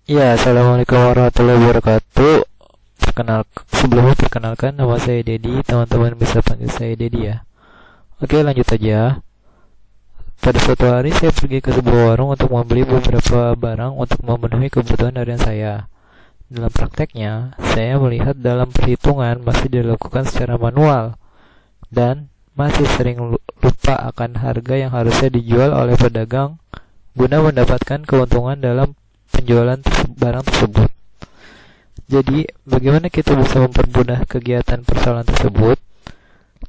Ya, assalamualaikum warahmatullahi wabarakatuh. Sebelumnya perkenalkan nama saya Dedi. Teman-teman bisa panggil saya Dedi ya. Oke, lanjut aja. Pada suatu hari saya pergi ke sebuah warung untuk membeli beberapa barang untuk memenuhi kebutuhan harian saya. Dalam prakteknya, saya melihat dalam perhitungan masih dilakukan secara manual dan masih sering lupa akan harga yang harusnya dijual oleh pedagang guna mendapatkan keuntungan dalam penjualan barang tersebut. Jadi, bagaimana kita bisa mempermudah kegiatan persoalan tersebut?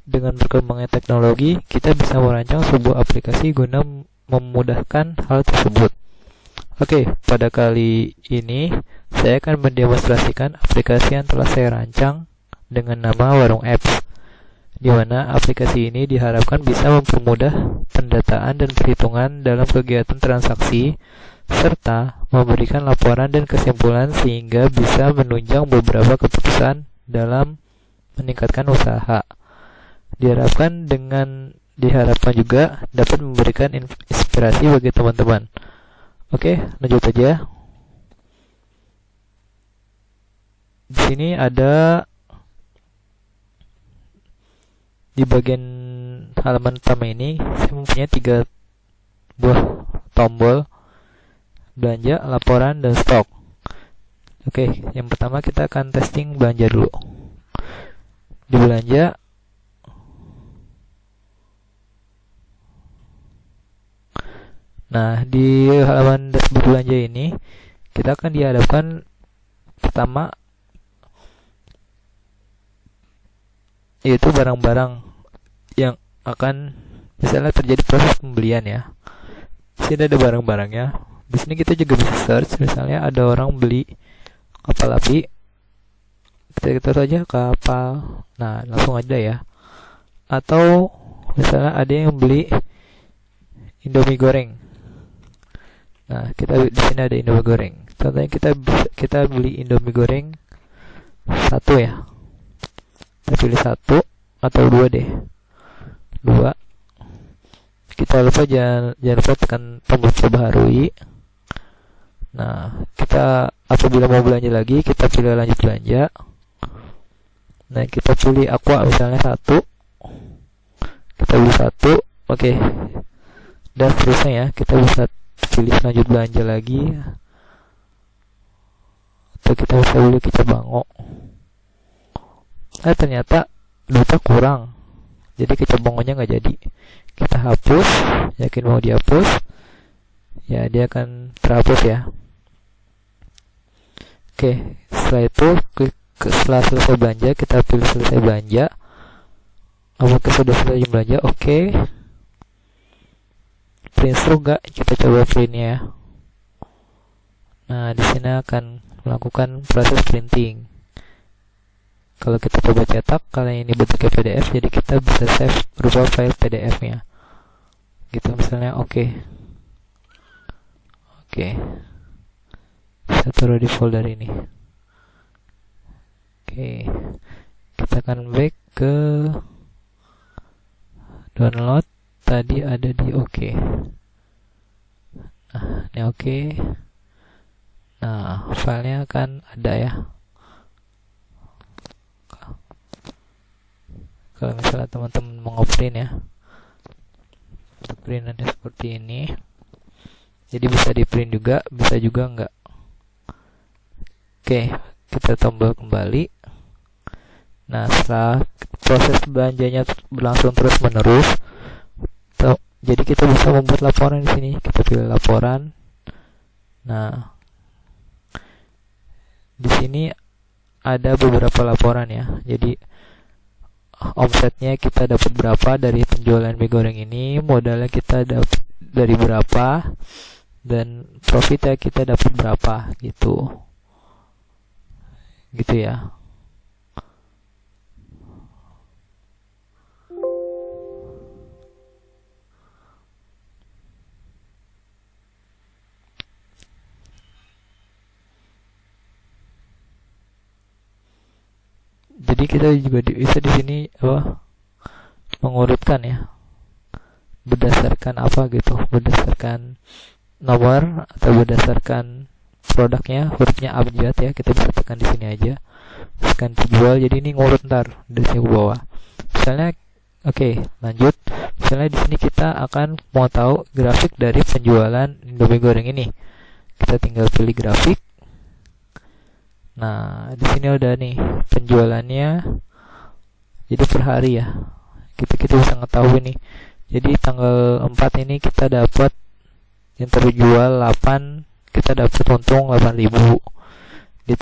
Dengan berkembangnya teknologi, kita bisa merancang sebuah aplikasi guna memudahkan hal tersebut. Oke, pada kali ini saya akan mendemonstrasikan aplikasi yang telah saya rancang dengan nama Warung Apps, di mana aplikasi ini diharapkan bisa mempermudah pendataan dan perhitungan dalam kegiatan transaksi serta memberikan laporan dan kesimpulan sehingga bisa menunjang beberapa keputusan dalam meningkatkan usaha. Diharapkan juga dapat memberikan inspirasi bagi teman-teman. Oke, lanjut aja. Di sini ada di bagian halaman utama ini saya mempunyai 3 buah tombol: belanja, laporan, dan stok. Oke, yang pertama kita akan testing belanja dulu. Di belanja, nah di halaman dashboard belanja ini kita akan dihadapkan pertama yaitu barang-barang yang akan misalnya terjadi proses pembelian ya. Di sini ada barang-barangnya. Di sini kita juga bisa search, misalnya ada orang beli kapal api, kita saja kapal, nah langsung aja ya. Atau misalnya ada yang beli Indomie goreng, nah kita di sini ada Indomie goreng. Contohnya kita beli Indomie goreng 1 ya, kita pilih 1 atau 2 deh, 2. Kita jangan lupa tekan tombol perbaharui. Nah, kita apabila mau belanja lagi, kita pilih lanjut belanja. Nah, kita pilih aqua misalnya 1. Kita beli 1, oke. Dan seterusnya ya, kita bisa pilih lanjut belanja lagi. Atau kita bisa beli kicap bango. Nah, ternyata duitnya kurang. Jadi kicap bangonya nggak jadi. Kita hapus, yakin mau dihapus. Ya, dia akan terhapus ya. Oke, setelah itu setelah selesai belanja, kita pilih selesai belanja. Apakah sudah selesai belanja? Oke. Print through enggak? Kita coba printnya ya. Nah, di sini akan melakukan proses printing. Kalau kita coba cetak, kali ini bentuknya PDF, jadi kita bisa save berupa file PDF-nya. Gitu misalnya, oke. Saya taruh di folder ini. Oke, kita akan back ke download. Tadi ada di oke. Nah, ini oke. Nah, filenya akan ada ya. Kalau misalnya teman-teman mau nge-print ya, untuk print ada seperti ini. Jadi bisa di print juga, bisa juga enggak. Oke, kita tombol kembali. Nah, setelah proses belanjanya berlangsung terus menerus, jadi kita bisa membuat laporan di sini. Kita pilih laporan. Nah, di sini ada beberapa laporan ya. Jadi omsetnya kita dapat berapa dari penjualan mie goreng ini, modalnya kita dapat dari berapa, dan profitnya kita dapat berapa gitu ya. Jadi kita juga bisa di sini mengurutkan ya, berdasarkan apa gitu, berdasarkan nomor atau berdasarkan produknya hurufnya abjad ya, kita bisa tekan di sini aja, tekan dijual. Jadi ini ngurut ntar dari sini ke bawah. Misalnya oke, lanjut. Misalnya di sini kita akan mau tahu grafik dari penjualan Indomie goreng ini. Kita tinggal pilih grafik. Nah, di sini udah nih penjualannya. Jadi per hari ya. Kita bisa ngetahui nih. Jadi tanggal 4 ini kita dapat yang terjual 8, kita dapat untung 8.000. Di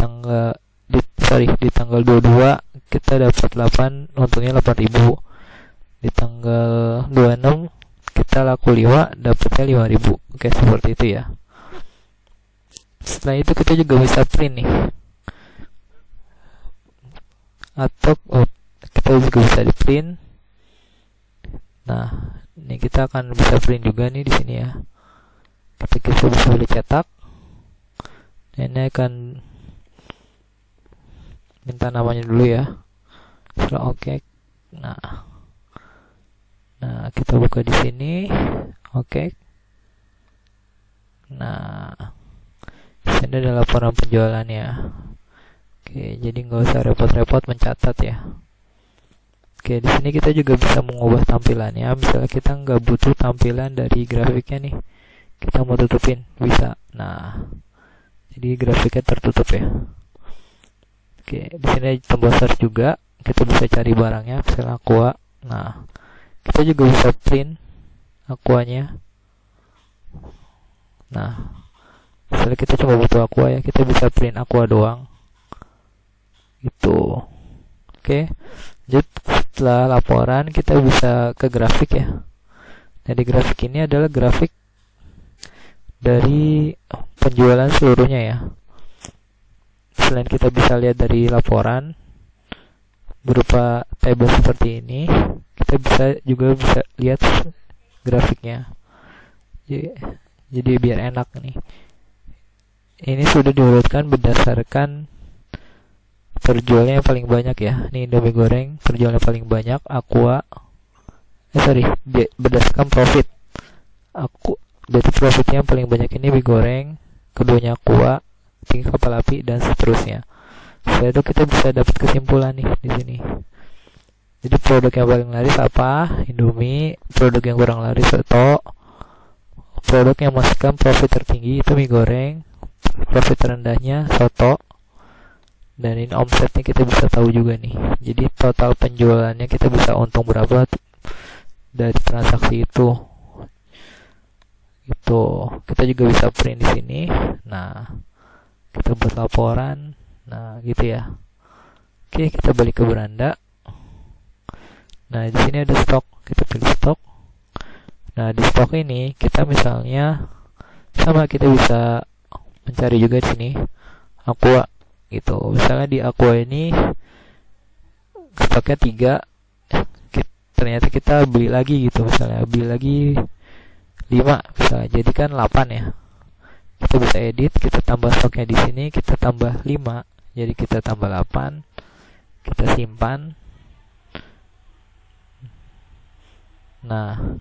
tanggal 22 kita dapat 8, untungnya 8.000. Di tanggal 26 kita laku 5, dapatnya 5.000. Oke, seperti itu ya. Setelah itu kita juga bisa print nih, atau kita juga bisa di print. Nah, ini kita akan bisa print juga nih di sini ya. Kita bisa pilih cetak. Ini akan minta namanya dulu ya. Setelah oke. Nah, kita buka di sini. Oke. Nah, ini ada laporan penjualannya. Oke, jadi nggak usah repot-repot mencatat ya. Oke, di sini kita juga bisa mengubah tampilannya. Misalnya kita nggak butuh tampilan dari grafiknya nih, kita mau tutupin, bisa. Nah, jadi grafiknya tertutup ya. Oke, di sini ada tombol search juga. Kita bisa cari barangnya, misalnya aqua. Nah, kita juga bisa print aquanya. Nah, misalnya kita cuma butuh aqua ya, kita bisa print aqua doang. Gitu. Oke. Jadi setelah laporan kita bisa ke grafik ya. Nah, di grafik ini adalah grafik dari penjualan seluruhnya ya. Selain kita bisa lihat dari laporan berupa table seperti ini, kita juga bisa lihat grafiknya. Jadi biar enak nih. Ini sudah diurutkan berdasarkan terjualnya yang paling banyak ya. Ini Indomie goreng terjualnya paling banyak, aqua. Berdasarkan profit. Berarti profitnya yang paling banyak ini mie goreng, keduanya aqua, tinggi kapal api, dan seterusnya. Setelah itu kita bisa dapat kesimpulan nih di sini. Jadi produk yang paling laris apa? Indomie. Produk yang kurang laris soto. Produk yang menghasilkan profit tertinggi itu mie goreng. Profit terendahnya soto. Dan ini omsetnya kita bisa tahu juga nih. Jadi total penjualannya kita bisa untung berapa dari transaksi itu. Itu kita juga bisa print di sini. Nah, kita buat laporan. Nah, gitu ya. Oke, kita balik ke beranda. Nah, di sini ada stok. Kita pilih stok. Nah, di stok ini kita misalnya sama, kita bisa mencari juga di sini aqua gitu. Misalnya di aqua ini stoknya 3, ternyata kita beli lagi gitu. Misalnya beli lagi 5, misalnya jadi kan 8 ya. Kita bisa edit, kita tambah stoknya di sini, kita tambah 5, jadi kita tambah 8, kita simpan. Nah,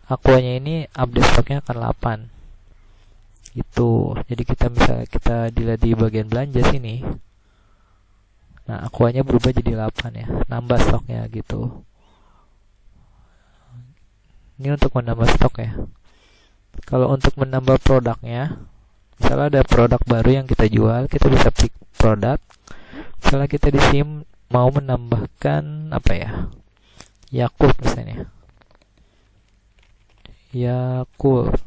aquanya ini update stoknya akan 8 gitu. Jadi kita dilihat di bagian belanja sini. Nah, aquanya berubah jadi 8 ya, nambah stoknya gitu. Ini untuk menambah stok ya. Kalau untuk menambah produknya, misalnya ada produk baru yang kita jual, kita bisa klik produk. Misalnya kita di sini mau menambahkan apa ya, Yakult misalnya, Yakult.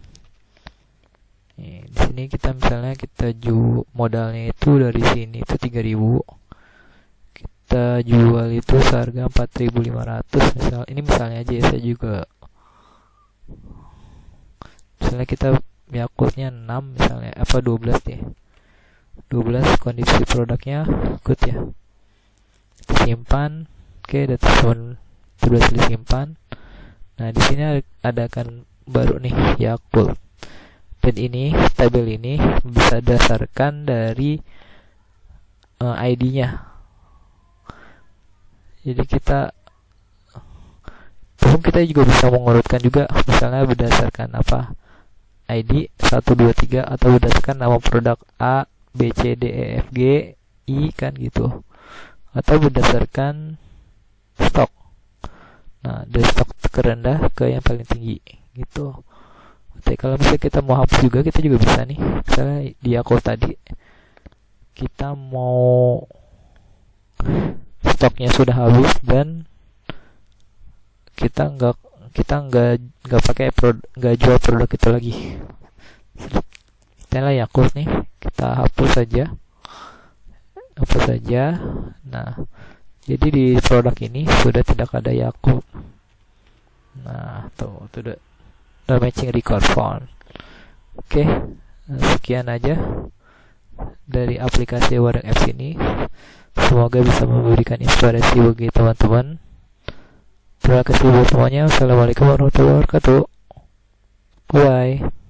Nih, di sini kita misalnya kita modalnya itu dari sini itu 3.000, kita jual itu seharga 4.500 misal. Ini misalnya aja ya, saya juga misalnya kita Yakultnya 6 misalnya, 12 deh, 12, kondisi produknya good ya, kita simpan. Oke, data sudah disimpan. Nah, di sini ada kan baru nih Yakult, dan ini tabel ini bisa dasarkan dari ID-nya. Jadi kita juga bisa mengurutkan juga, misalnya berdasarkan apa, ID 123 atau berdasarkan nama produk A, B, C, D, E, F, G, I kan gitu, atau berdasarkan stok. Nah, dari stok terendah ke yang paling tinggi gitu. Tapi kalau misalnya kita mau hapus juga, kita juga bisa nih. Misalnya di Yakult tadi kita mau stoknya sudah habis dan kita nggak pakai nggak jual produk itu lagi. Kita lah Yakult nih, kita hapus saja. Nah, jadi di produk ini sudah tidak ada Yakult. Nah, tuh udah matching record font. Oke, sekian aja dari aplikasi Warung Apps ini. Semoga bisa memberikan inspirasi bagi teman-teman. Terima kasih buat semuanya. Assalamualaikum warahmatullahi wabarakatuh. Bye.